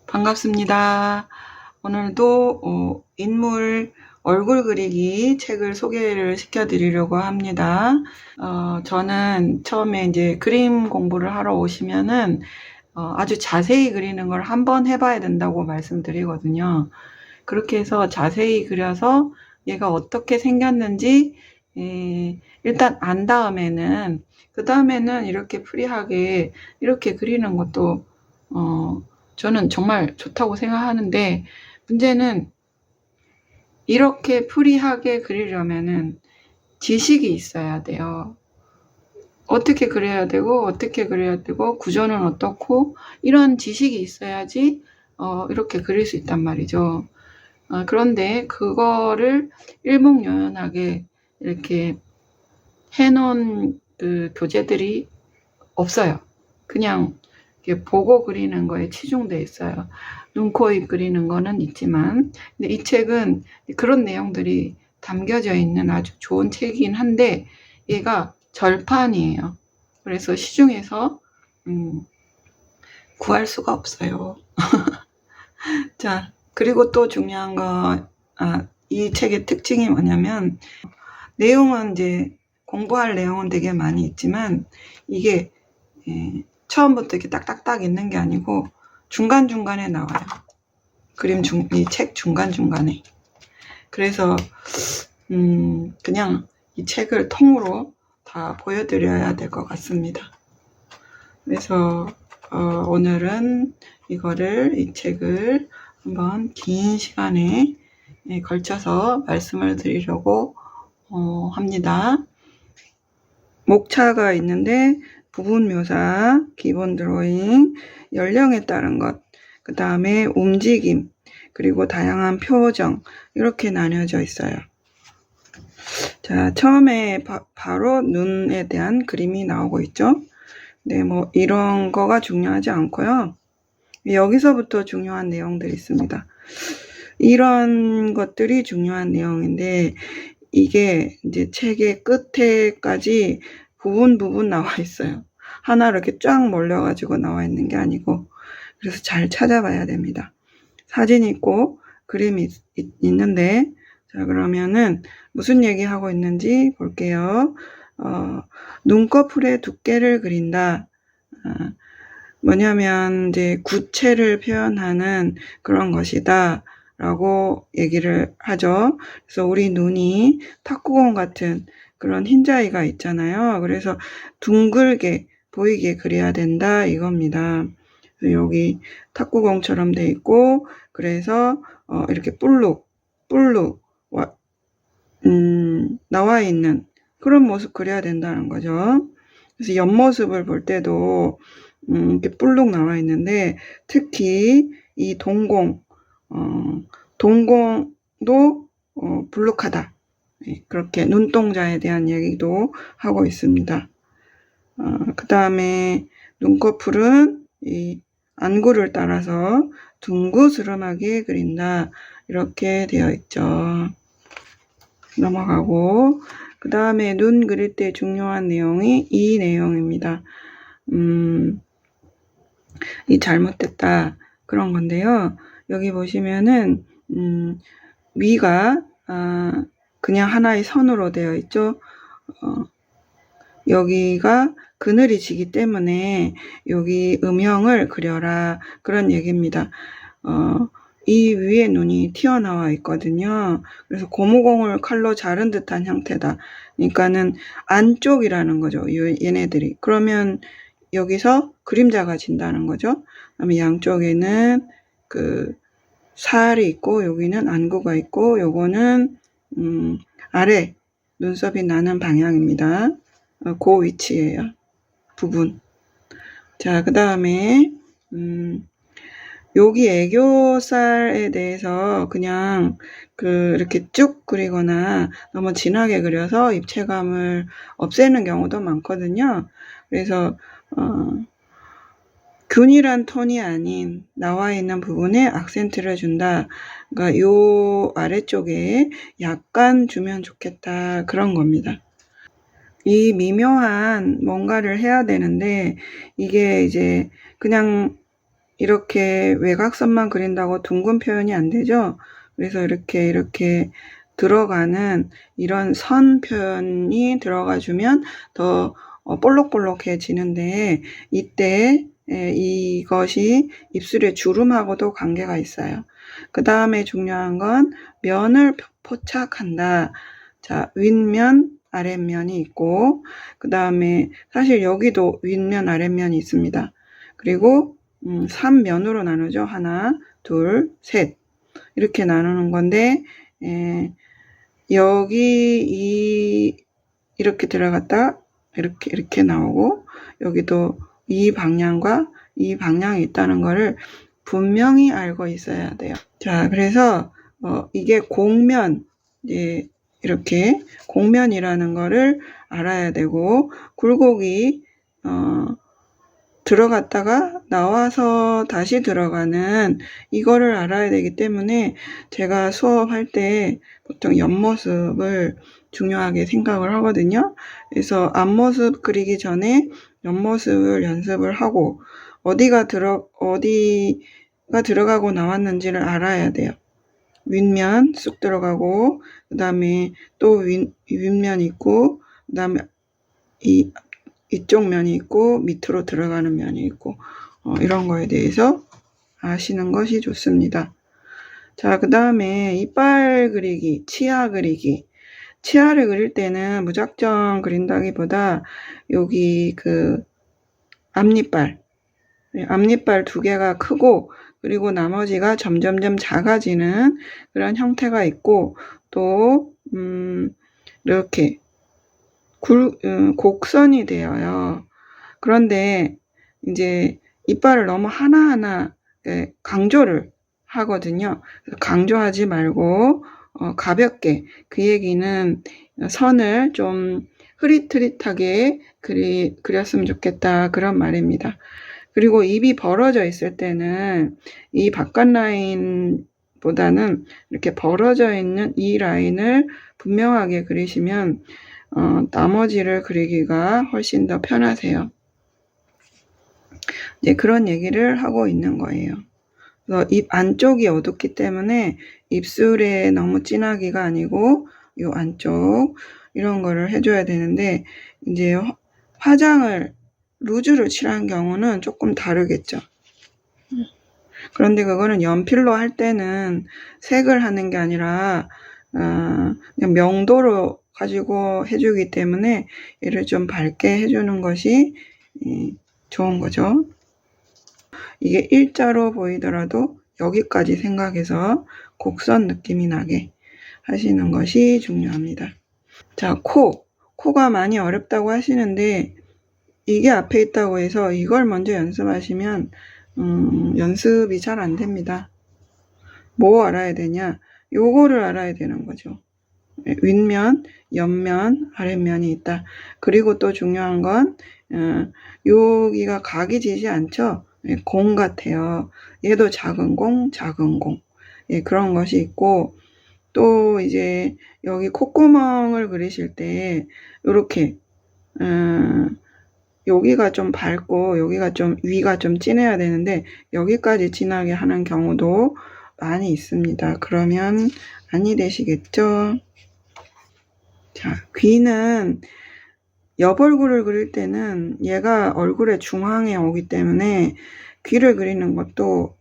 반갑습니다. 오늘도 인물 얼굴 그리기 책을 소개를 시켜드리려고 합니다. 저는 처음에 이제 그림 공부를 하러 오시면은 아주 자세히 그리는 걸 한번 해봐야 된다고 말씀드리거든요. 그렇게 해서 자세히 그려서 얘가 어떻게 생겼는지 일단 안 다음에는 그 다음에는 이렇게 프리하게 이렇게 그리는 것도 저는 정말 좋다고 생각하는데, 문제는 이렇게 프리하게 그리려면은 지식이 있어야 돼요. 어떻게 그려야 되고 어떻게 그려야 되고 구조는 어떻고 이런 지식이 있어야지 이렇게 그릴 수 있단 말이죠. 그런데 그거를 일목요연하게 이렇게 해놓은 그 교재들이 없어요. 그냥 이렇게 보고 그리는 거에 치중돼 있어요. 눈, 코, 입 그리는 거는 있지만, 근데 이 책은 그런 내용들이 담겨져 있는 아주 좋은 책이긴 한데, 얘가 절판이에요. 그래서 시중에서 구할 수가 없어요. 자, 그리고 또 중요한 거, 이 책의 특징이 뭐냐면, 내용은 이제 공부할 내용은 되게 많이 있지만, 이게 처음부터 이렇게 딱딱딱 있는 게 아니고 중간중간에 나와요. 이 책 중간중간에. 그래서 그냥 이 책을 통으로 다 보여드려야 될 것 같습니다. 그래서 오늘은 이 책을 한번 긴 시간에 걸쳐서 말씀을 드리려고 합니다. 목차가 있는데 부분 묘사, 기본 드로잉, 연령에 따른 것, 그 다음에 움직임, 그리고 다양한 표정, 이렇게 나뉘어져 있어요. 자, 처음에 바로 눈에 대한 그림이 나오고 있죠. 네, 뭐 이런 거가 중요하지 않고요. 여기서부터 중요한 내용들이 있습니다. 이런 것들이 중요한 내용인데, 이게 이제 책의 끝에까지 부분 나와 있어요. 하나로 이렇게 쫙 몰려가지고 나와 있는 게 아니고, 그래서 잘 찾아봐야 됩니다. 사진이 있고 그림이 있는데, 자, 그러면은 무슨 얘기하고 있는지 볼게요. 눈꺼풀의 두께를 그린다. 뭐냐면 이제 구체를 표현하는 그런 것이다 라고 얘기를 하죠. 그래서 우리 눈이 탁구공 같은 그런 흰자위가 있잖아요. 그래서 둥글게 보이게 그려야 된다 이겁니다. 여기 탁구공처럼 돼 있고, 그래서 이렇게 볼록 나와 있는 그런 모습 그려야 된다는 거죠. 그래서 옆모습을 볼 때도 이렇게 볼록 나와 있는데, 특히 이 동공도 볼록하다. 그렇게 눈동자에 대한 얘기도 하고 있습니다. 그 다음에 눈꺼풀은 이 안구를 따라서 둥그스름하게 그린다. 이렇게 되어 있죠. 넘어가고, 그 다음에 눈 그릴 때 중요한 내용이 이 내용입니다. 이 잘못됐다 그런 건데요. 여기 보시면은 위가 그냥 하나의 선으로 되어 있죠. 여기가 그늘이 지기 때문에 여기 음형을 그려라 그런 얘기입니다. 이 위에 눈이 튀어나와 있거든요. 그래서 고무공을 칼로 자른 듯한 형태다. 그러니까는 안쪽이라는 거죠. 얘네들이. 그러면 여기서 그림자가 진다는 거죠. 그다음에 양쪽에는 그 살이 있고, 여기는 안구가 있고, 요거는 아래 눈썹이 나는 방향입니다. 그 위치예요. 부분. 자, 그 다음에 여기 애교살에 대해서 그냥 이렇게 쭉 그리거나 너무 진하게 그려서 입체감을 없애는 경우도 많거든요. 그래서 균일한 톤이 아닌 나와 있는 부분에 악센트를 준다. 그러니까 요 아래쪽에 약간 주면 좋겠다 그런 겁니다. 이 미묘한 뭔가를 해야 되는데, 이게 이제 그냥 이렇게 외곽선만 그린다고 둥근 표현이 안 되죠. 그래서 이렇게 들어가는 이런 선 표현이 들어가주면 더 볼록볼록해지는데 이때 이것이 입술의 주름하고도 관계가 있어요. 그 다음에 중요한 건 면을 포착한다. 자, 윗면, 아랫면이 있고 그 다음에 사실 여기도 윗면, 아랫면이 있습니다. 그리고 3면으로 나누죠. 하나, 둘, 셋 이렇게 나누는 건데 여기 이렇게 들어갔다 이렇게 나오고 여기도 이 방향과 이 방향이 있다는 거를 분명히 알고 있어야 돼요. 자, 그래서 이게 곡면 이렇게 곡면이라는 거를 알아야 되고 굴곡이 들어갔다가 나와서 다시 들어가는 이거를 알아야 되기 때문에 제가 수업할 때 보통 옆모습을 중요하게 생각을 하거든요. 그래서 앞모습 그리기 전에 옆모습을 연습을 하고 어디가 들어가고 나왔는지를 알아야 돼요. 윗면 쑥 들어가고 그 다음에 또 윗면 있고 그 다음에 이쪽 면이 있고 밑으로 들어가는 면이 있고 이런 거에 대해서 아시는 것이 좋습니다. 자, 그 다음에 이빨 그리기, 치아 그리기. 치아를 그릴 때는 무작정 그린다기보다 여기 그 앞니빨 두 개가 크고 그리고 나머지가 점점점 작아지는 그런 형태가 있고 또 이렇게 곡선이 되어요. 그런데 이제 이빨을 너무 하나하나 강조를 하거든요. 강조하지 말고 가볍게 그 얘기는 선을 좀 흐릿흐릿하게 그렸으면 좋겠다 그런 말입니다. 그리고 입이 벌어져 있을 때는 이 바깥 라인보다는 이렇게 벌어져 있는 이 라인을 분명하게 그리시면 나머지를 그리기가 훨씬 더 편하세요. 이제 그런 얘기를 하고 있는 거예요. 그래서 입 안쪽이 어둡기 때문에 입술에 너무 진하기가 아니고 이 안쪽 이런 거를 해줘야 되는데 이제 화장을 루즈를 칠한 경우는 조금 다르겠죠. 그런데 그거는 연필로 할 때는 색을 하는 게 아니라 그냥 명도로 가지고 해주기 때문에 얘를 좀 밝게 해주는 것이 좋은 거죠. 이게 일자로 보이더라도 여기까지 생각해서 곡선 느낌이 나게 하시는 것이 중요합니다. 자, 코가 많이 어렵다고 하시는데 이게 앞에 있다고 해서 이걸 먼저 연습하시면 연습이 잘 안 됩니다. 뭐 알아야 되냐? 요거를 알아야 되는 거죠. 윗면, 옆면, 아랫면이 있다. 그리고 또 중요한 건 여기가 각이 지지 않죠? 공 같아요. 얘도 작은 공, 작은 공. 그런 것이 있고 또 이제 여기 콧구멍을 그리실 때 이렇게 여기가 좀 밝고 여기가 좀 위가 좀 진해야 되는데 여기까지 진하게 하는 경우도 많이 있습니다. 그러면 아니 되시겠죠? 자, 귀는 옆 얼굴을 그릴 때는 얘가 얼굴의 중앙에 오기 때문에 귀를 그리는 것도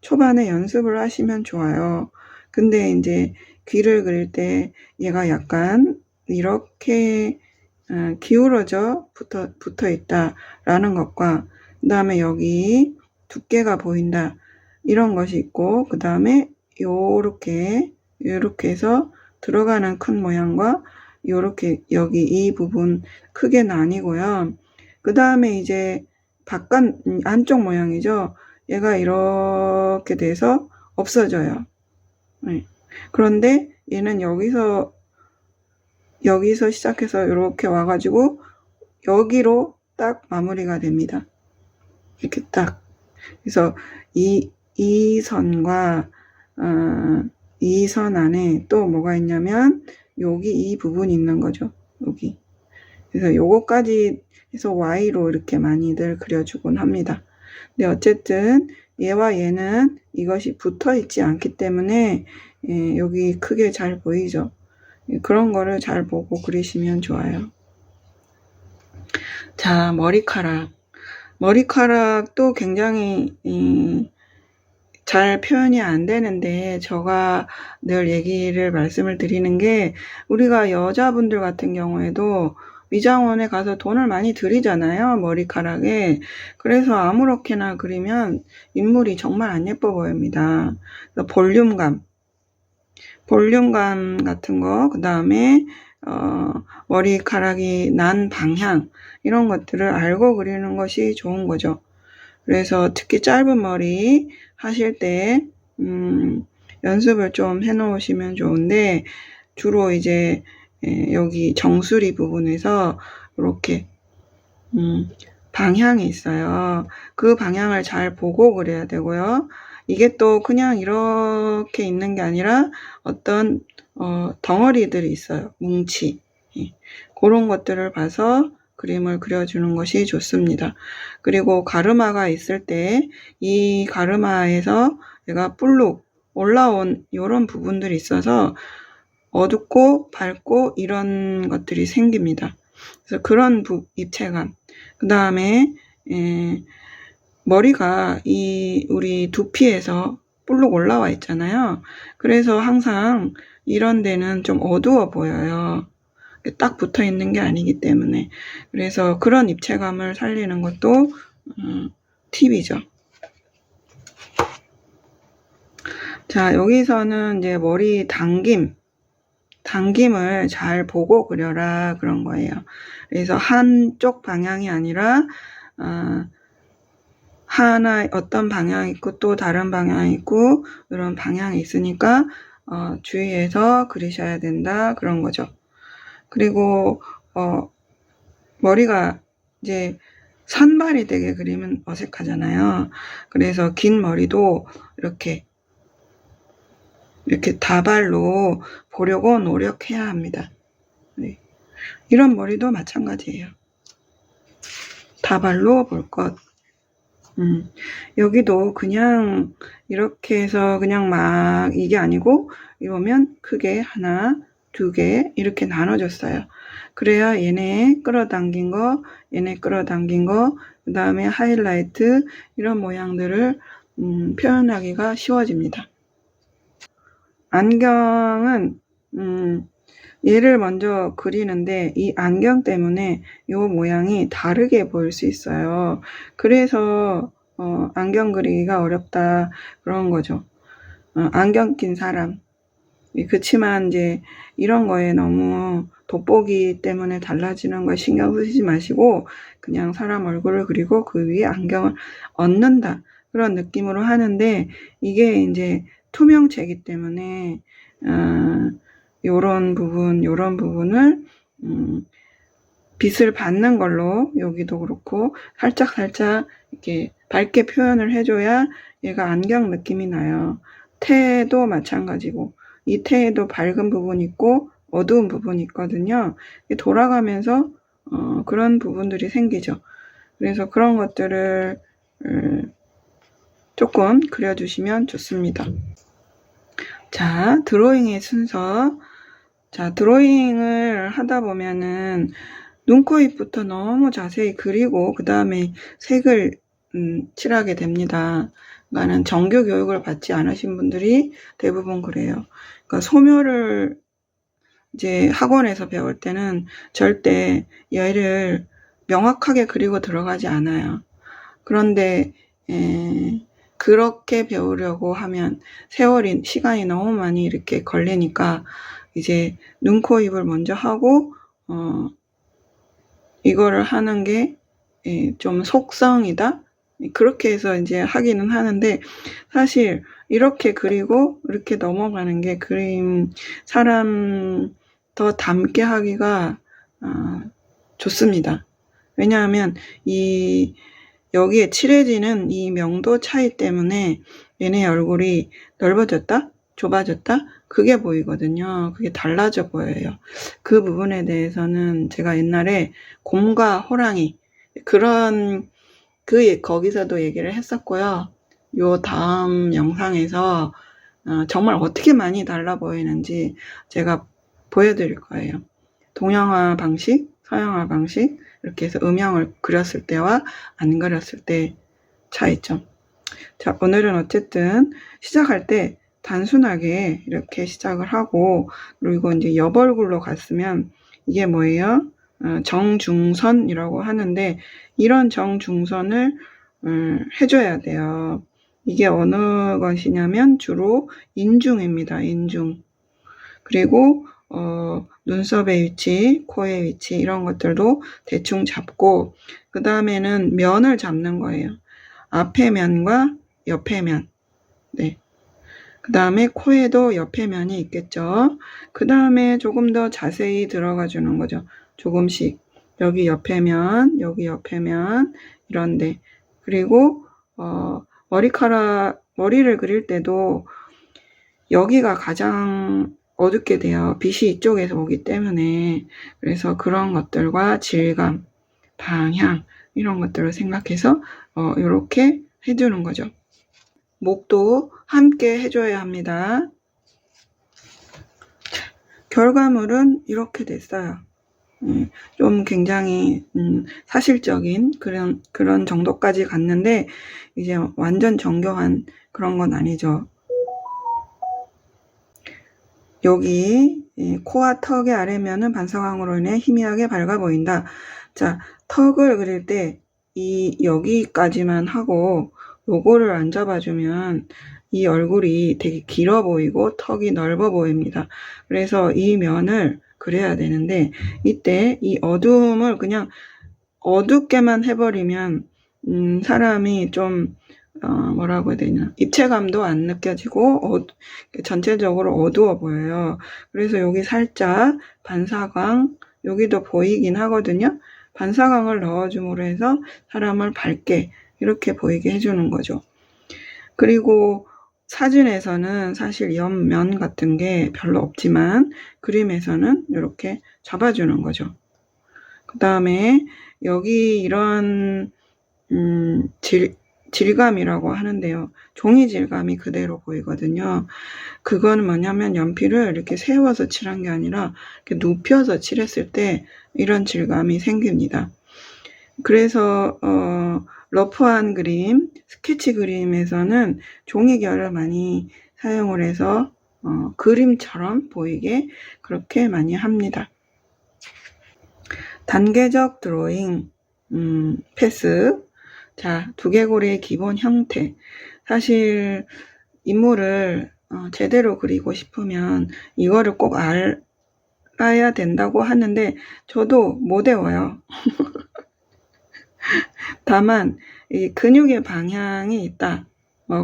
초반에 연습을 하시면 좋아요. 근데 이제 귀를 그릴 때 얘가 약간 이렇게 기울어져 붙어 있다라는 것과 그 다음에 여기 두께가 보인다 이런 것이 있고 그 다음에 요렇게 해서 들어가는 큰 모양과 요렇게 여기 이 부분 크게 나뉘고요. 그 다음에 이제 안쪽 모양이죠. 얘가 이렇게 돼서 없어져요. 그런데 얘는 여기서 시작해서 이렇게 와가지고 여기로 딱 마무리가 됩니다. 이렇게 딱. 그래서 이 선과 이 선 안에 또 뭐가 있냐면 여기 이 부분이 있는 거죠. 여기. 그래서 요거까지 해서 Y로 이렇게 많이들 그려주곤 합니다. 근데 어쨌든 얘와 얘는 이것이 붙어 있지 않기 때문에 여기 크게 잘 보이죠. 그런 거를 잘 보고 그리시면 좋아요. 자, 머리카락. 머리카락도 굉장히 잘 표현이 안 되는데 제가 늘 말씀을 드리는 게 우리가 여자분들 같은 경우에도 미장원에 가서 돈을 많이 들이잖아요. 머리카락에. 그래서 아무렇게나 그리면 인물이 정말 안 예뻐 보입니다. 그래서 볼륨감 같은 거, 그 다음에 머리카락이 난 방향 이런 것들을 알고 그리는 것이 좋은 거죠. 그래서 특히 짧은 머리 하실 때 연습을 좀 해놓으시면 좋은데 주로 이제 여기 정수리 부분에서 이렇게 방향이 있어요. 그 방향을 잘 보고 그려야 되고요. 이게 또 그냥 이렇게 있는 게 아니라 어떤 덩어리들이 있어요. 뭉치. 그런 것들을 봐서 그림을 그려주는 것이 좋습니다. 그리고 가르마가 있을 때 이 가르마에서 얘가 볼록 올라온 이런 부분들이 있어서 어둡고 밝고 이런 것들이 생깁니다. 그래서 그런 입체감. 그 다음에 머리가 우리 두피에서 볼록 올라와 있잖아요. 그래서 항상 이런 데는 좀 어두워 보여요. 딱 붙어 있는 게 아니기 때문에. 그래서 그런 입체감을 살리는 것도 팁이죠. 자, 여기서는 이제 머리 당김을 잘 보고 그려라 그런 거예요. 그래서 한쪽 방향이 아니라 하나 어떤 방향이 있고 또 다른 방향이 있고 이런 방향이 있으니까 주의해서 그리셔야 된다 그런 거죠. 그리고 머리가 이제 산발이 되게 그리면 어색하잖아요. 그래서 긴 머리도 이렇게 다발로 보려고 노력해야 합니다. 네. 이런 머리도 마찬가지예요. 다발로 볼 것. 여기도 그냥 이렇게 해서 그냥 막 이게 아니고 이러면 크게 하나, 두 개 이렇게 나눠줬어요. 그래야 얘네 끌어당긴 거, 얘네 끌어당긴 거, 그 다음에 하이라이트 이런 모양들을 표현하기가 쉬워집니다. 안경은 얘를 먼저 그리는데 이 안경 때문에 이 모양이 다르게 보일 수 있어요. 그래서 안경 그리기가 어렵다 그런 거죠. 안경 낀 사람. 그치만 이제 이런 거에 너무 돋보기 때문에 달라지는 거 신경 쓰시지 마시고 그냥 사람 얼굴을 그리고 그 위에 안경을 얹는다 그런 느낌으로 하는데 이게 이제 투명체이기 때문에 요런 부분을 빛을 받는 걸로 여기도 그렇고 살짝 이렇게 밝게 표현을 해줘야 얘가 안경 느낌이 나요. 태도 마찬가지고 이 태에도 밝은 부분이 있고 어두운 부분이 있거든요. 돌아가면서 그런 부분들이 생기죠. 그래서 그런 것들을 조금 그려주시면 좋습니다. 자, 드로잉의 순서. 자, 드로잉을 하다 보면은 눈, 코, 입부터 너무 자세히 그리고 그 다음에 색을 칠하게 됩니다. 그러니까는 정규 교육을 받지 않으신 분들이 대부분 그래요. 그러니까 소묘를 이제 학원에서 배울 때는 절대 얘를 명확하게 그리고 들어가지 않아요. 그런데 그렇게 배우려고 하면 시간이 너무 많이 이렇게 걸리니까 이제 눈, 코, 입을 먼저 하고 이거를 하는 게 좀 속성이다. 그렇게 해서 이제 하기는 하는데 사실 이렇게 그리고 이렇게 넘어가는 게 사람 더 닮게 하기가 좋습니다. 왜냐하면 여기에 칠해지는 이 명도 차이 때문에 얘네 얼굴이 넓어졌다? 좁아졌다? 그게 보이거든요. 그게 달라져 보여요. 그 부분에 대해서는 제가 옛날에 곰과 호랑이 그런 거기서도 얘기를 했었고요. 요 다음 영상에서 정말 어떻게 많이 달라 보이는지 제가 보여드릴 거예요. 동양화 방식, 서양화 방식 이렇게 해서 음영을 그렸을 때와 안 그렸을 때 차이점. 자, 오늘은 어쨌든 시작할 때 단순하게 이렇게 시작을 하고, 그리고 이제 옆얼굴로 갔으면 이게 뭐예요? 정중선이라고 하는데, 이런 정중선을 해줘야 돼요. 이게 어느 것이냐면 주로 인중입니다. 인중. 그리고 눈썹의 위치, 코의 위치 이런 것들도 대충 잡고, 그 다음에는 면을 잡는 거예요. 앞에 면과 옆에 면. 네. 그 다음에 코에도 옆에 면이 있겠죠. 그 다음에 조금 더 자세히 들어가 주는 거죠. 조금씩. 여기 옆에 면, 여기 옆에 면, 이런데. 그리고, 머리를 그릴 때도 여기가 가장 어둡게 돼요. 빛이 이쪽에서 오기 때문에. 그래서 그런 것들과 질감, 방향, 이런 것들을 생각해서, 이렇게 해주는 거죠. 목도 함께 해줘야 합니다. 결과물은 이렇게 됐어요. 좀 굉장히 사실적인 그런 정도까지 갔는데 이제 완전 정교한 그런 건 아니죠. 여기 코와 턱의 아래면은 반사광으로 인해 희미하게 밝아 보인다. 자, 턱을 그릴 때 여기까지만 하고 요거를 안 잡아주면 이 얼굴이 되게 길어 보이고 턱이 넓어 보입니다. 그래서 이 면을 그려야 되는데 이때 이 어두움을 그냥 어둡게만 해버리면 사람이 좀 뭐라고 해야 되냐, 입체감도 안 느껴지고 전체적으로 어두워 보여요. 그래서 여기 살짝 반사광 여기도 보이긴 하거든요. 반사광을 넣어줌으로 해서 사람을 밝게 이렇게 보이게 해주는 거죠. 그리고 사진에서는 사실 옆면 같은 게 별로 없지만 그림에서는 이렇게 잡아주는 거죠. 그 다음에 여기 이런 질감이라고 하는데요. 종이 질감이 그대로 보이거든요. 그거는 뭐냐면 연필을 이렇게 세워서 칠한 게 아니라 이렇게 눕혀서 칠했을 때 이런 질감이 생깁니다. 그래서 러프한 그림, 스케치 그림에서는 종이결을 많이 사용을 해서 그림처럼 보이게 그렇게 많이 합니다. 단계적 드로잉 패스. 자, 두개골의 기본 형태. 사실 인물을 제대로 그리고 싶으면 이거를 꼭 알아야 된다고 하는데 저도 못 외워요. 다만 이 근육의 방향이 있다.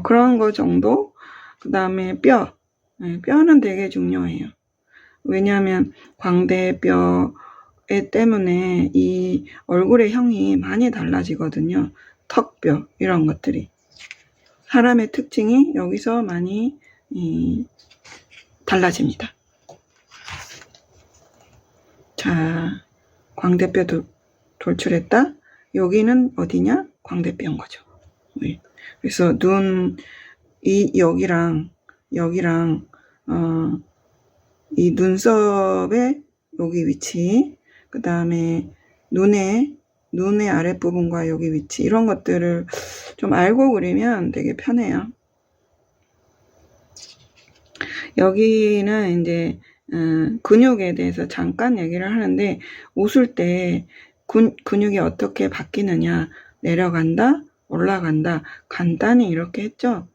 그런 거 정도. 그 다음에 뼈는 되게 중요해요. 왜냐하면 광대뼈 때문에 이 얼굴의 형이 많이 달라지거든요. 턱뼈 이런 것들이. 사람의 특징이 여기서 많이 달라집니다. 자, 광대뼈도 돌출했다. 여기는 어디냐? 광대뼈인 거죠. 그래서 여기랑 이 눈썹의 여기 위치, 그 다음에 눈의 아랫부분과 여기 위치, 이런 것들을 좀 알고 그리면 되게 편해요. 여기는 이제 근육에 대해서 잠깐 얘기를 하는데, 웃을 때 근육이 어떻게 바뀌느냐, 내려간다, 올라간다, 간단히 이렇게 했죠.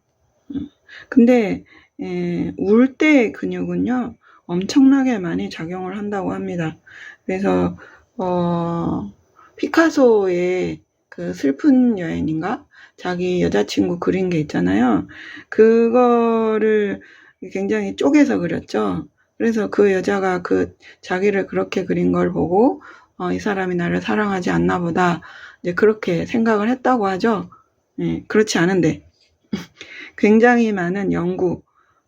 근데 울 때 근육은요 엄청나게 많이 작용을 한다고 합니다. 그래서 피카소의 그 슬픈 여인인가? 자기 여자친구 그린 게 있잖아요. 그거를 굉장히 쪼개서 그렸죠. 그래서 그 여자가 자기를 그렇게 그린 걸 보고 이 사람이 나를 사랑하지 않나 보다, 이제 그렇게 생각을 했다고 하죠. 그렇지 않은데 굉장히 많은 연구를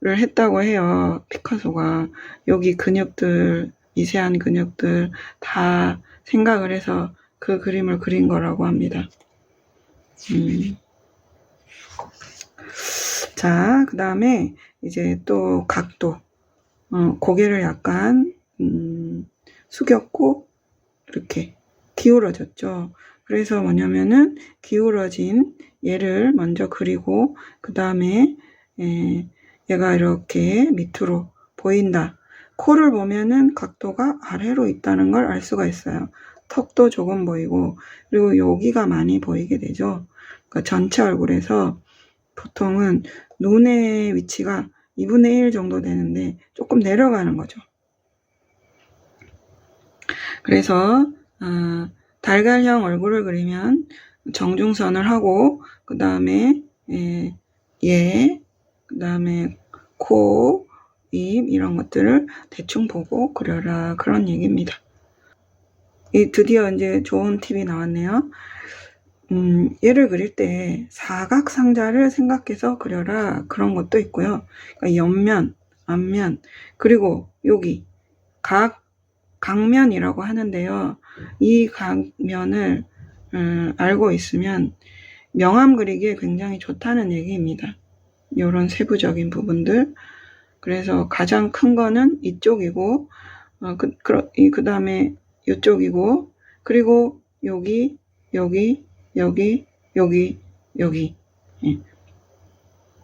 했다고 해요. 피카소가 여기 근육들, 미세한 근육들 다 생각을 해서 그 그림을 그린 거라고 합니다. 자, 그 다음에 이제 또 각도. 고개를 약간 숙였고 이렇게 기울어졌죠. 그래서 뭐냐면은 기울어진 얘를 먼저 그리고 그 다음에 얘가 이렇게 밑으로 보인다. 코를 보면은 각도가 아래로 있다는 걸 알 수가 있어요. 턱도 조금 보이고 그리고 여기가 많이 보이게 되죠. 그러니까 전체 얼굴에서 보통은 눈의 위치가 2분의 1 정도 되는데 조금 내려가는 거죠. 그래서 달걀형 얼굴을 그리면 정중선을 하고 그 다음에 그 다음에 코, 입 이런 것들을 대충 보고 그려라 그런 얘기입니다. 드디어 이제 좋은 팁이 나왔네요. 얘를 그릴 때 사각상자를 생각해서 그려라 그런 것도 있고요. 그러니까 옆면, 앞면, 그리고 여기 각면이라고 하는데요. 이 각면을 알고 있으면 명암 그리기에 굉장히 좋다는 얘기입니다. 이런 세부적인 부분들. 그래서 가장 큰 거는 이쪽이고 그 다음에 이쪽이고 그리고 여기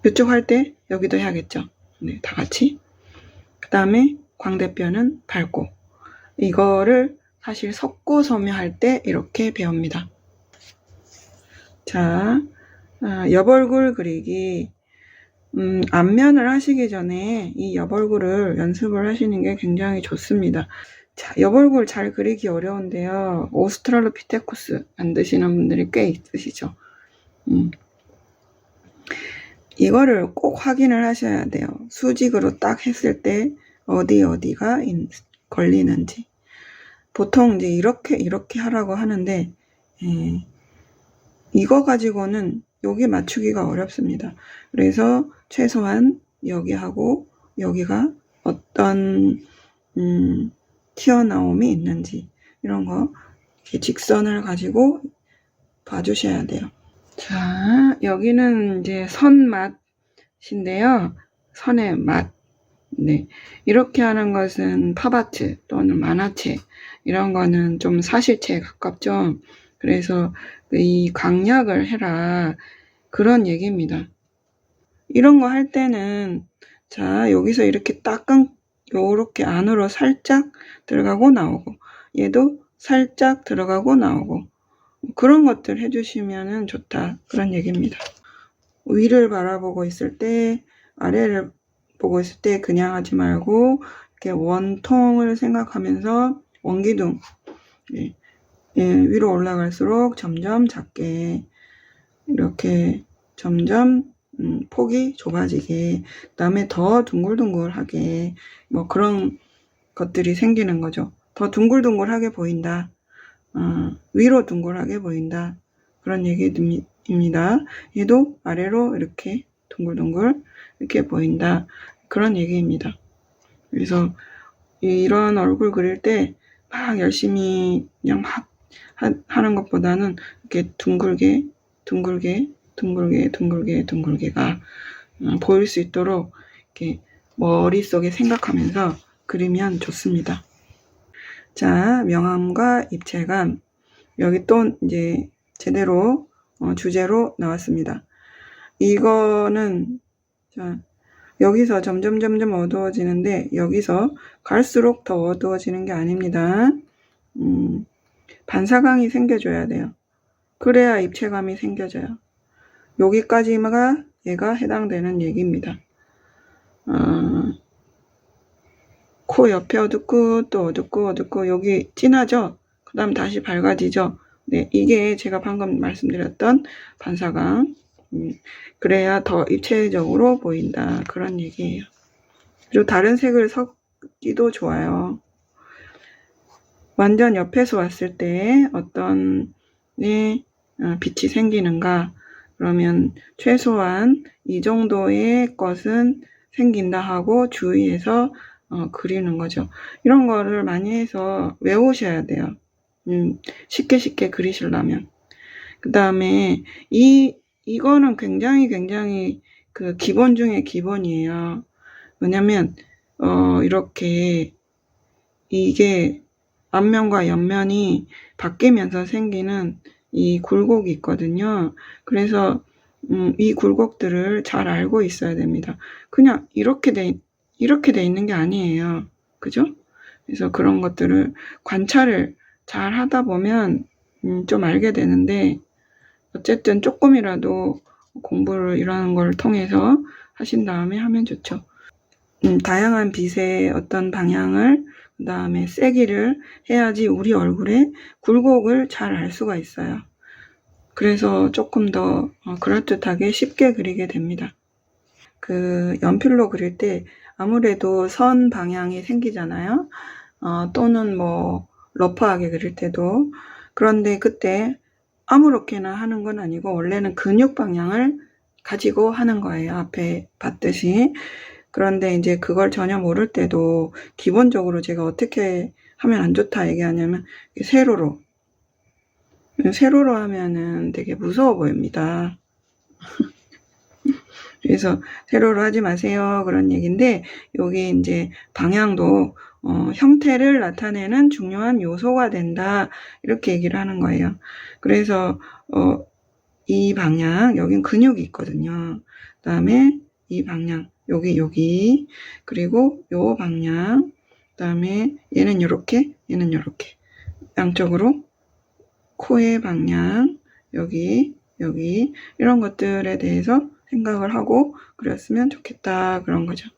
이쪽 할 때 여기도 해야겠죠. 네, 다 같이. 그 다음에 광대뼈는 밟고 이거를 사실 석고소묘 할 때 이렇게 배웁니다. 자, 옆얼굴 그리기. 앞면을 하시기 전에 이 옆얼굴을 연습을 하시는 게 굉장히 좋습니다. 자, 옆얼굴 잘 그리기 어려운데요. 오스트랄로피테쿠스 만드시는 분들이 꽤 있으시죠. 이거를 꼭 확인을 하셔야 돼요. 수직으로 딱 했을 때 어디가 걸리는지. 보통 이제 이렇게 하라고 하는데 이거 가지고는 여기 맞추기가 어렵습니다. 그래서 최소한 여기하고 여기가 어떤 튀어나옴이 있는지 이런 거 이렇게 직선을 가지고 봐주셔야 돼요. 자, 여기는 이제 선맛인데요. 선의 맛. 네. 이렇게 하는 것은 팝아트 또는 만화책 이런 거는 좀 사실체에 가깝죠. 그래서 이 강약을 해라 그런 얘기입니다. 이런 거 할 때는 자, 여기서 이렇게 요렇게 안으로 살짝 들어가고 나오고 얘도 살짝 들어가고 나오고 그런 것들 해주시면 좋다 그런 얘기입니다. 위를 바라보고 있을 때 아래를 보고 있을 때 그냥 하지 말고 이렇게 원통을 생각하면서 원기둥 위로 올라갈수록 점점 작게 이렇게 점점 폭이 좁아지게 그 다음에 더 둥글둥글하게 뭐 그런 것들이 생기는 거죠. 더 둥글둥글하게 보인다. 위로 둥글하게 보인다. 그런 얘기입니다. 얘도 아래로 이렇게 둥글둥글 이렇게 보인다. 그런 얘기입니다. 그래서 이런 얼굴 그릴 때 막 열심히 그냥 막 하는 것보다는 이렇게 둥글게가 보일 수 있도록 이렇게 머릿속에 생각하면서 그리면 좋습니다. 자, 명암과 입체감. 여기 또 이제 제대로 주제로 나왔습니다. 이거는 자, 여기서 점점 어두워지는데 여기서 갈수록 더 어두워지는 게 아닙니다. 반사광이 생겨줘야 돼요. 그래야 입체감이 생겨져요. 여기까지가 얘가 해당되는 얘기입니다. 코 옆에 어둡고 또 어둡고 여기 진하죠? 그 다음 다시 밝아지죠? 네, 이게 제가 방금 말씀드렸던 반사광. 그래야 더 입체적으로 보인다. 그런 얘기예요. 그리고 다른 색을 섞기도 좋아요. 완전 옆에서 왔을 때 어떤 빛이 생기는가? 그러면 최소한 이 정도의 것은 생긴다 하고 주의해서 그리는 거죠. 이런 거를 많이 해서 외우셔야 돼요. 쉽게 그리시려면. 그 다음에 이거는 굉장히 그 기본 중에 기본이에요. 왜냐면 이렇게 이게 앞면과 옆면이 바뀌면서 생기는 이 굴곡이 있거든요. 그래서 이 굴곡들을 잘 알고 있어야 됩니다. 그냥 이렇게 돼 있는 게 아니에요. 그죠? 그래서 그런 것들을 관찰을 잘 하다 보면 좀 알게 되는데, 어쨌든 조금이라도 공부를 이런 걸 통해서 하신 다음에 하면 좋죠. 다양한 빛의 어떤 방향을, 그 다음에 세기를 해야지 우리 얼굴에 굴곡을 잘 알 수가 있어요. 그래서 조금 더 그럴듯하게 쉽게 그리게 됩니다. 그 연필로 그릴 때 아무래도 선 방향이 생기잖아요. 또는 뭐 러프하게 그릴 때도. 그런데 그때 아무렇게나 하는 건 아니고 원래는 근육 방향을 가지고 하는 거예요. 앞에 봤듯이. 그런데 이제 그걸 전혀 모를 때도 기본적으로 제가 어떻게 하면 안 좋다 얘기하냐면 세로로 하면은 되게 무서워 보입니다. 그래서 세로로 하지 마세요. 그런 얘기인데, 여기 이제 방향도 형태를 나타내는 중요한 요소가 된다. 이렇게 얘기를 하는 거예요. 그래서 이 방향, 여긴 근육이 있거든요. 그 다음에 이 방향, 여기, 그리고 요 방향, 그 다음에 얘는 요렇게, 얘는 요렇게. 양쪽으로 코의 방향, 여기, 이런 것들에 대해서 생각을 하고 그렸으면 좋겠다. 그런 거죠.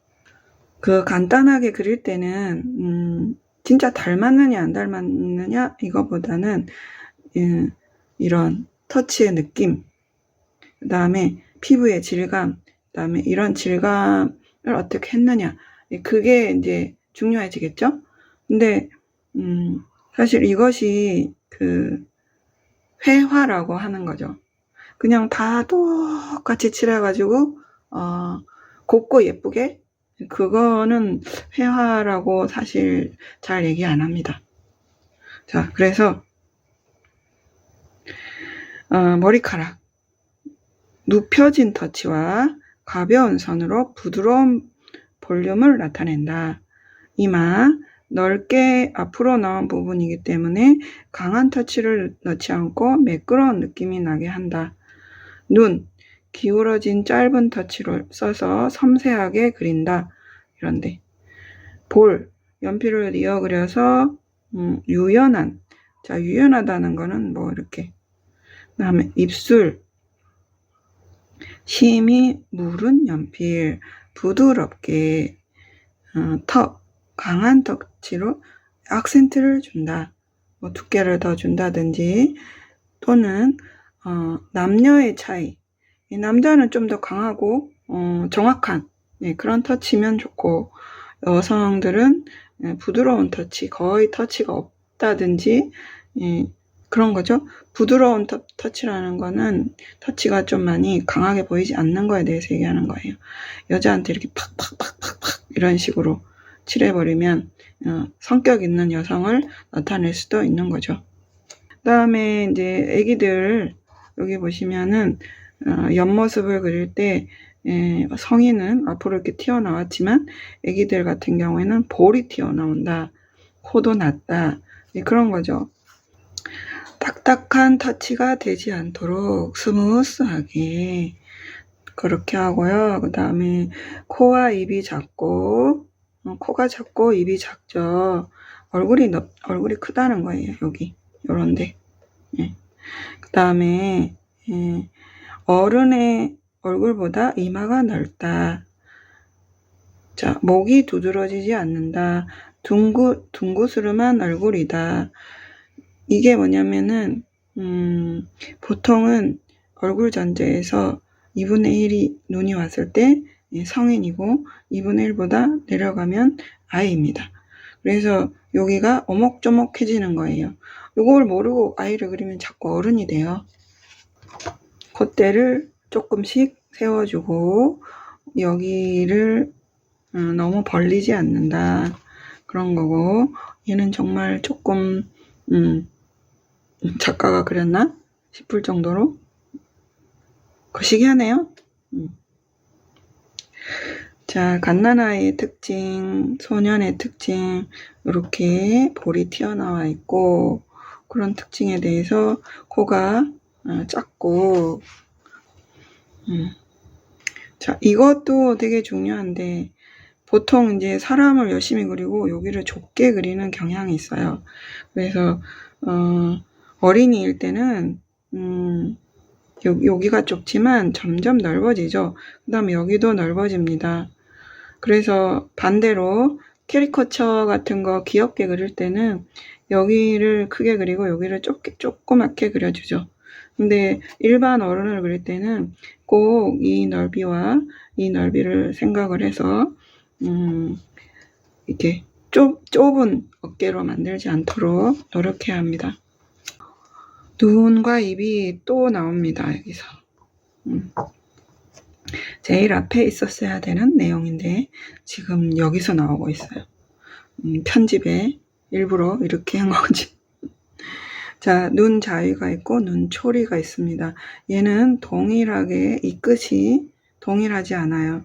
그 간단하게 그릴 때는 진짜 닮았느냐 안 닮았느냐 이거보다는 이런 터치의 느낌, 그 다음에 피부의 질감, 그 다음에 이런 질감을 어떻게 했느냐, 그게 이제 중요해지겠죠. 근데 사실 이것이 그 회화라고 하는 거죠. 그냥 다 똑같이 칠해가지고 곱고 예쁘게, 그거는 회화라고 사실 잘 얘기 안 합니다. 자, 그래서 머리카락 눕혀진 터치와 가벼운 선으로 부드러운 볼륨을 나타낸다. 이마 넓게 앞으로 나온 부분이기 때문에 강한 터치를 넣지 않고 매끄러운 느낌이 나게 한다. 눈 기울어진 짧은 터치를 써서 섬세하게 그린다. 이런데 볼 연필을 이어 그려서 유연한, 자 유연하다는 거는 뭐 이렇게, 그 다음에 입술 힘이 무른 연필 부드럽게, 턱 강한 터치로 악센트를 준다. 뭐 두께를 더 준다든지, 또는 남녀의 차이, 남자는 좀 더 강하고 정확한 그런 터치면 좋고, 여성들은 부드러운 터치, 거의 터치가 없다든지 그런 거죠. 부드러운 터치라는 거는 터치가 좀 많이 강하게 보이지 않는 거에 대해서 얘기하는 거예요. 여자한테 이렇게 팍팍 이런 식으로 칠해버리면 성격 있는 여성을 나타낼 수도 있는 거죠. 그 다음에 이제 애기들 여기 보시면은 옆모습을 그릴 때 성인은 앞으로 이렇게 튀어나왔지만 애기들 같은 경우에는 볼이 튀어나온다. 코도 낮다. 그런 거죠. 딱딱한 터치가 되지 않도록 스무스하게 그렇게 하고요. 그 다음에 코와 입이 작고, 코가 작고 입이 작죠. 얼굴이 크다는 거예요. 여기 요런데. 그 다음에 어른의 얼굴보다 이마가 넓다. 자, 목이 두드러지지 않는다. 둥구스름한 얼굴이다. 이게 뭐냐면은 보통은 얼굴 전체에서 2분의 1이 눈이 왔을 때 성인이고 2분의 1보다 내려가면 아이입니다. 그래서 여기가 오목조목해지는 거예요. 이걸 모르고 아이를 그리면 자꾸 어른이 돼요. 콧대를 조금씩 세워주고 여기를 너무 벌리지 않는다. 그런 거고, 얘는 정말 조금 작가가 그렸나 싶을 정도로 거시기하네요. 자, 갓난아이의 특징, 소년의 특징, 이렇게 볼이 튀어나와 있고, 그런 특징에 대해서 코가 작고, 자, 이것도 되게 중요한데, 보통 이제 사람을 열심히 그리고 여기를 좁게 그리는 경향이 있어요. 그래서, 어린이일 때는, 여기가 좁지만 점점 넓어지죠. 그 다음에 여기도 넓어집니다. 그래서 반대로 캐리커처 같은 거 귀엽게 그릴 때는 여기를 크게 그리고 여기를 조그맣게 그려주죠. 근데 일반 어른을 그릴 때는 꼭 이 넓이와 이 넓이를 생각을 해서 이렇게 좁은 어깨로 만들지 않도록 노력해야 합니다. 눈과 입이 또 나옵니다. 여기서. 제일 앞에 있었어야 되는 내용인데 지금 여기서 나오고 있어요. 편집에 일부러 이렇게 한 거지. 자, 눈 자위가 있고 눈 초리가 있습니다. 얘는 동일하게 이 끝이 동일하지 않아요.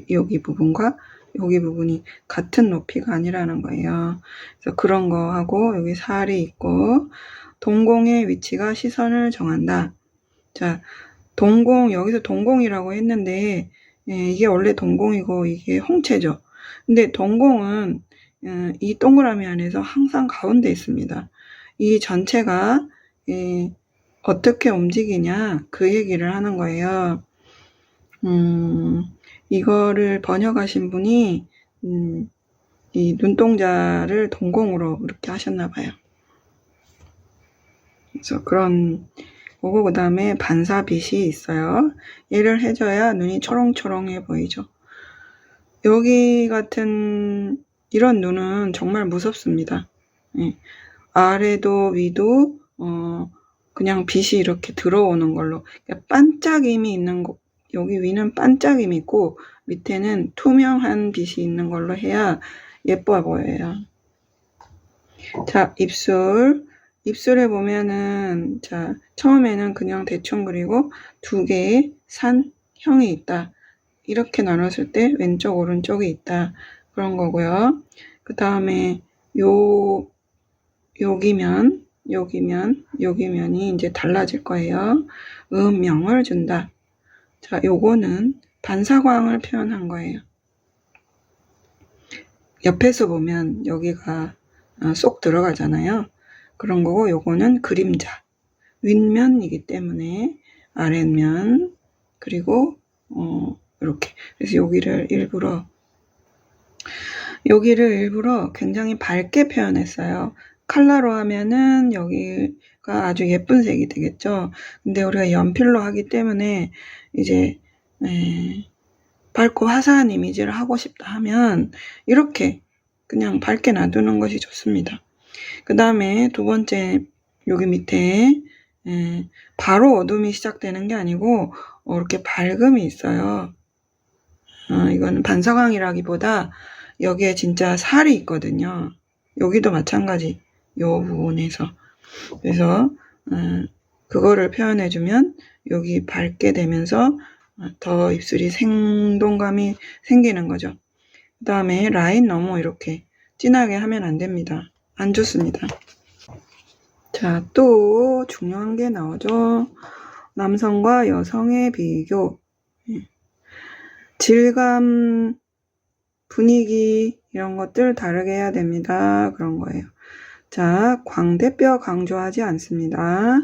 여기 부분과 여기 부분이 같은 높이가 아니라는 거예요. 그래서 그런 거 하고 여기 살이 있고 동공의 위치가 시선을 정한다. 자, 동공, 여기서 동공이라고 했는데 이게 원래 동공이고 이게 홍채죠. 근데 동공은 이 동그라미 안에서 항상 가운데 있습니다. 이 전체가 어떻게 움직이냐 그 얘기를 하는 거예요. 이거를 번역하신 분이 이 눈동자를 동공으로 이렇게 하셨나 봐요. 그래서 그런 거고 그 다음에 반사빛이 있어요. 얘를 해줘야 눈이 초롱초롱해 보이죠. 여기 같은 이런 눈은 정말 무섭습니다. 아래도 위도 그냥 빛이 이렇게 들어오는 걸로 반짝임이 있는 거, 여기 위는 반짝임이 있고 밑에는 투명한 빛이 있는 걸로 해야 예뻐 보여요. 자, 입술에 보면은 자, 처음에는 그냥 대충 그리고 두 개의 산형이 있다. 이렇게 나눴을 때 왼쪽 오른쪽이 있다. 그런 거고요. 그 다음에 여기면이 이제 달라질 거예요. 음명을 준다. 자, 요거는 반사광을 표현한 거예요. 옆에서 보면 여기가 쏙 들어가잖아요. 그런 거고 요거는 그림자. 윗면이기 때문에 아랫면 그리고 이렇게. 그래서 여기를 일부러 굉장히 밝게 표현했어요. 컬러로 하면은 여기가 아주 예쁜 색이 되겠죠. 근데 우리가 연필로 하기 때문에 이제 밝고 화사한 이미지를 하고 싶다 하면 이렇게 그냥 밝게 놔두는 것이 좋습니다. 그 다음에 두 번째 여기 밑에 바로 어둠이 시작되는 게 아니고 이렇게 밝음이 있어요. 이거는 반사광이라기보다 여기에 진짜 살이 있거든요. 여기도 마찬가지. 요 부분에서. 그래서 그거를 표현해주면 여기 밝게 되면서 더 입술이 생동감이 생기는 거죠. 그 다음에 라인 너무 이렇게 진하게 하면 안 됩니다. 안 좋습니다. 자, 또 중요한 게 나오죠. 남성과 여성의 비교. 질감, 분위기 이런 것들 다르게 해야 됩니다. 그런 거예요. 자, 광대뼈 강조하지 않습니다.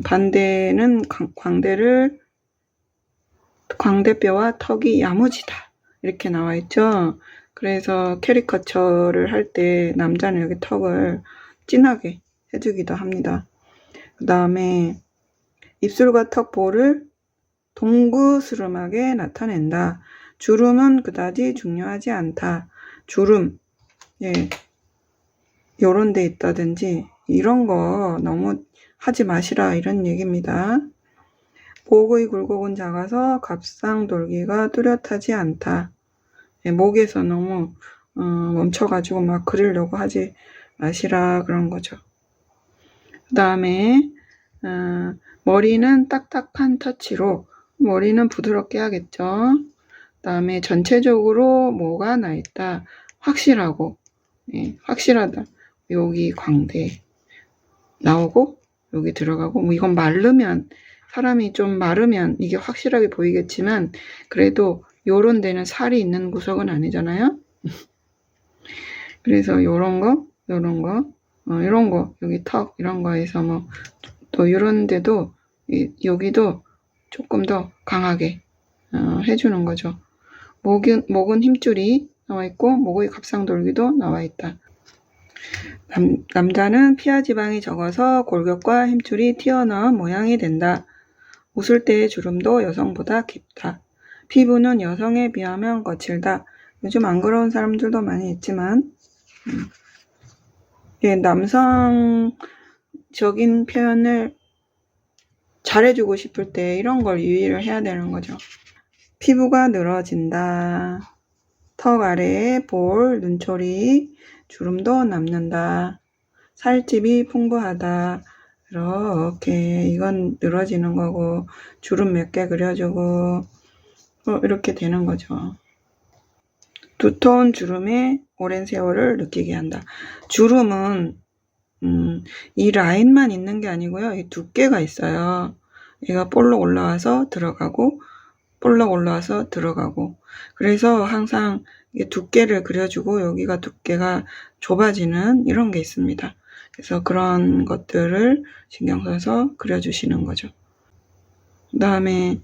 반대는 광대뼈와 턱이 야무지다. 이렇게 나와 있죠. 그래서 캐리커처를 할 때 남자는 여기 턱을 진하게 해주기도 합니다. 그 다음에 입술과 턱 볼을 동그스름하게 나타낸다. 주름은 그다지 중요하지 않다. 주름, 요런 데 있다든지 이런 거 너무 하지 마시라 이런 얘기입니다. 목의 굴곡은 작아서 갑상돌기가 뚜렷하지 않다. 목에서 너무 멈춰가지고 막 그리려고 하지 마시라 그런 거죠. 그 다음에 머리는 딱딱한 터치로 머리는 부드럽게 하겠죠. 그다음에 전체적으로 뭐가 나 있다. 확실하고, 예, 확실하다. 여기 광대 나오고 여기 들어가고, 뭐 이건 마르면, 사람이 좀 마르면 이게 확실하게 보이겠지만 그래도 요런 데는 살이 있는 구석은 아니잖아요. 그래서 요런 거, 요런 거, 이런 거, 여기 턱 이런 거에서 뭐 또 이런 데도 여기도 조금 더 강하게 해주는 거죠. 목은 힘줄이 나와 있고 목의 갑상돌기도 나와 있다. 남자는 피하 지방이 적어서 골격과 힘줄이 튀어나온 모양이 된다. 웃을 때의 주름도 여성보다 깊다. 피부는 여성에 비하면 거칠다. 요즘 안 그러운 사람들도 많이 있지만 예, 남성적인 표현을 잘해주고 싶을 때 이런 걸 유의를 해야 되는 거죠. 피부가 늘어진다. 턱 아래에 볼, 눈초리, 주름도 남는다. 살집이 풍부하다. 이렇게 이건 늘어지는 거고 주름 몇 개 그려주고 이렇게 되는 거죠. 두터운 주름에 오랜 세월을 느끼게 한다. 주름은 이 라인만 있는 게 아니고요. 이 두께가 있어요. 얘가 볼록 올라와서 들어가고 볼록 올라와서 들어가고, 그래서 항상 두께를 그려주고 여기가 두께가 좁아지는 이런 게 있습니다. 그래서 그런 것들을 신경 써서 그려주시는 거죠. 그 다음에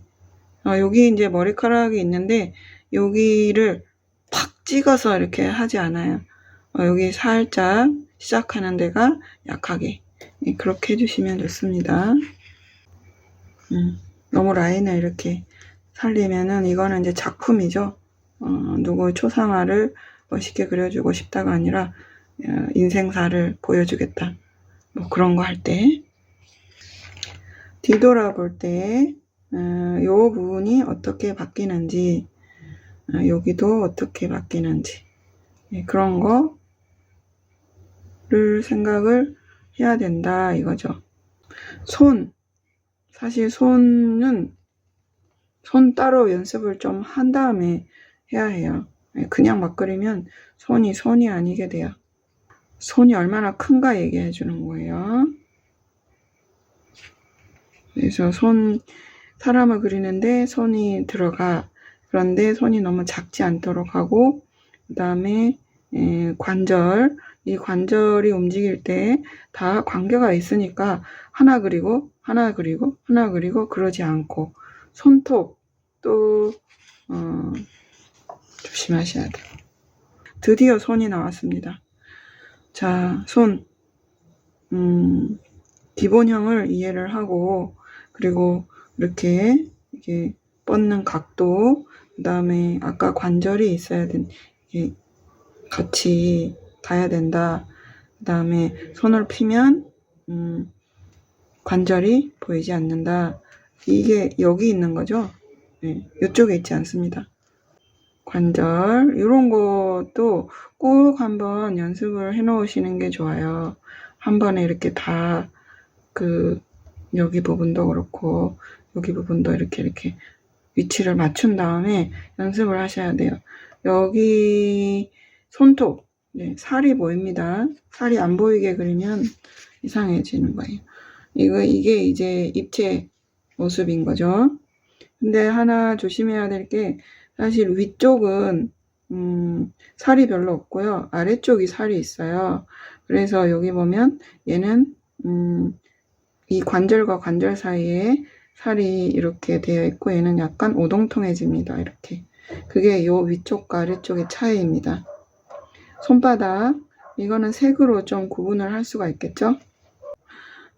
여기 이제 머리카락이 있는데 여기를 팍 찍어서 이렇게 하지 않아요. 여기 살짝 시작하는 데가 약하게 그렇게 해주시면 좋습니다. 너무 라인을 이렇게 살리면은 이거는 이제 작품이죠. 누구의 초상화를 멋있게 그려주고 싶다가 아니라 인생사를 보여주겠다. 뭐 그런 거 할 때 뒤돌아볼 때 요 부분이 어떻게 바뀌는지 여기도 어떻게 바뀌는지 그런 거를 생각을 해야 된다 이거죠. 사실 손은 손 따로 연습을 좀 한 다음에 해야 해요. 그냥 막 그리면 손이 아니게 돼요. 손이 얼마나 큰가 얘기해 주는 거예요. 그래서 사람을 그리는데 손이 들어가. 그런데 손이 너무 작지 않도록 하고, 그 다음에 이 관절이 움직일 때 다 관계가 있으니까 하나 그리고 그러지 않고 손톱도 조심하셔야 돼요. 드디어 손이 나왔습니다. 자, 기본형을 이해를 하고 그리고 이렇게 뻗는 각도, 그 다음에 아까 관절이 있어야 같이 가야 된다. 그 다음에 손을 피면 관절이 보이지 않는다. 이게 여기 있는 거죠. 네, 이쪽에 있지 않습니다. 관절 이런 것도 꼭 한번 연습을 해 놓으시는 게 좋아요. 한 번에 이렇게 다 여기 부분도 그렇고 여기 부분도 이렇게 위치를 맞춘 다음에 연습을 하셔야 돼요. 여기 손톱 살이 보입니다. 살이 안 보이게 그리면 이상해지는 거예요. 이게 이제 입체 모습인 거죠. 근데 하나 조심해야 될 게 사실 위쪽은 살이 별로 없고요. 아래쪽이 살이 있어요. 그래서 여기 보면 얘는 이 관절과 관절 사이에 살이 이렇게 되어 있고 얘는 약간 오동통해집니다. 이렇게. 그게 요 위쪽과 아래쪽의 차이입니다. 손바닥 이거는 색으로 좀 구분을 할 수가 있겠죠.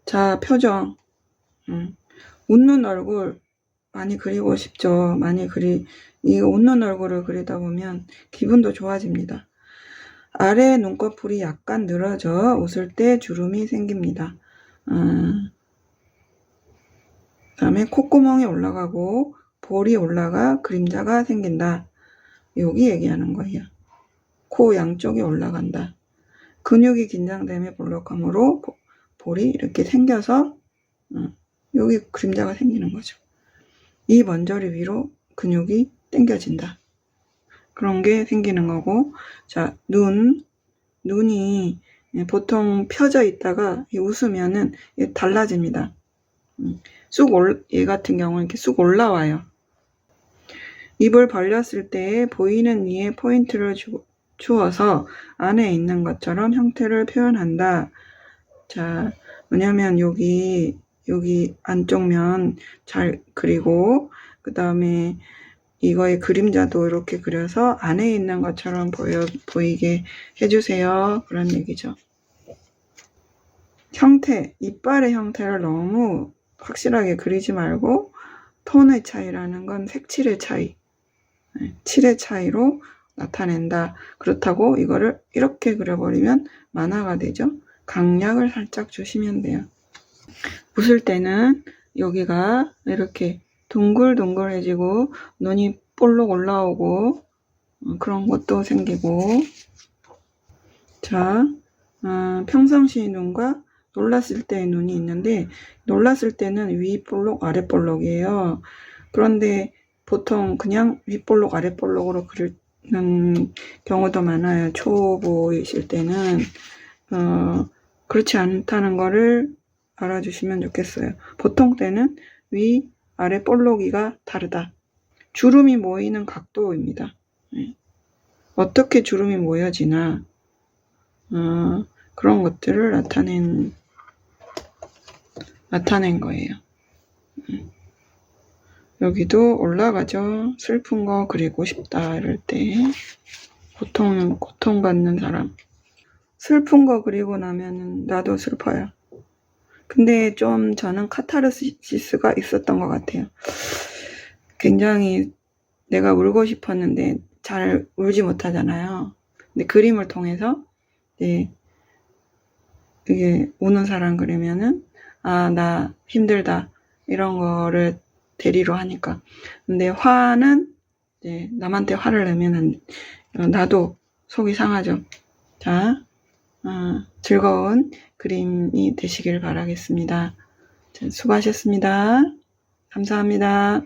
자, 표정 웃는 얼굴 많이 그리고 싶죠. 이 웃는 얼굴을 그리다 보면 기분도 좋아집니다. 아래 눈꺼풀이 약간 늘어져 웃을 때 주름이 생깁니다. 그다음에 콧구멍이 올라가고 볼이 올라가 그림자가 생긴다. 여기 얘기하는 거예요. 코 양쪽이 올라간다. 근육이 긴장됨에 볼록함으로 볼이 이렇게 생겨서 여기 그림자가 생기는 거죠. 이 먼저리 위로 근육이 당겨진다. 그런 게 생기는 거고, 자, 눈이 보통 펴져 있다가 웃으면은 달라집니다. 얘 같은 경우는 이렇게 쑥 올라와요. 입을 벌렸을 때 보이는 이에 포인트를 주어서 안에 있는 것처럼 형태를 표현한다. 자, 뭐냐면 여기 안쪽 면 잘 그리고 그 다음에 이거의 그림자도 이렇게 그려서 안에 있는 것처럼 보이게 해주세요. 그런 얘기죠. 이빨의 형태를 너무 확실하게 그리지 말고 톤의 차이라는 건 색칠의 차이, 칠의 차이로 나타낸다. 그렇다고 이거를 이렇게 그려버리면 만화가 되죠. 강약을 살짝 주시면 돼요. 웃을 때는 여기가 이렇게 둥글둥글해지고 눈이 볼록 올라오고 그런 것도 생기고, 자, 평상시 눈과 놀랐을 때의 눈이 있는데, 놀랐을 때는 위 볼록 아래 볼록이에요. 그런데 보통 그냥 위 볼록 아래 볼록으로 그리는 경우도 많아요. 초보이실 때는 그렇지 않다는 거를 알아주시면 좋겠어요. 보통 때는 위 아래 볼록이가 다르다. 주름이 모이는 각도입니다. 어떻게 주름이 모여지나 그런 것들을 나타낸 거예요. 여기도 올라가죠. 슬픈 거 그리고 싶다 이럴 때 고통받는 사람, 슬픈 거 그리고 나면은 나도 슬퍼요. 근데 좀 저는 카타르시스가 있었던 것 같아요. 굉장히 내가 울고 싶었는데 잘 울지 못하잖아요. 근데 그림을 통해서 이게 우는 사람 그리면은 나 힘들다 이런 거를 대리로 하니까. 근데 화는 이제 남한테 화를 내면은 나도 속이 상하죠. 자, 즐거운 그림이 되시길 바라겠습니다. 수고하셨습니다. 감사합니다.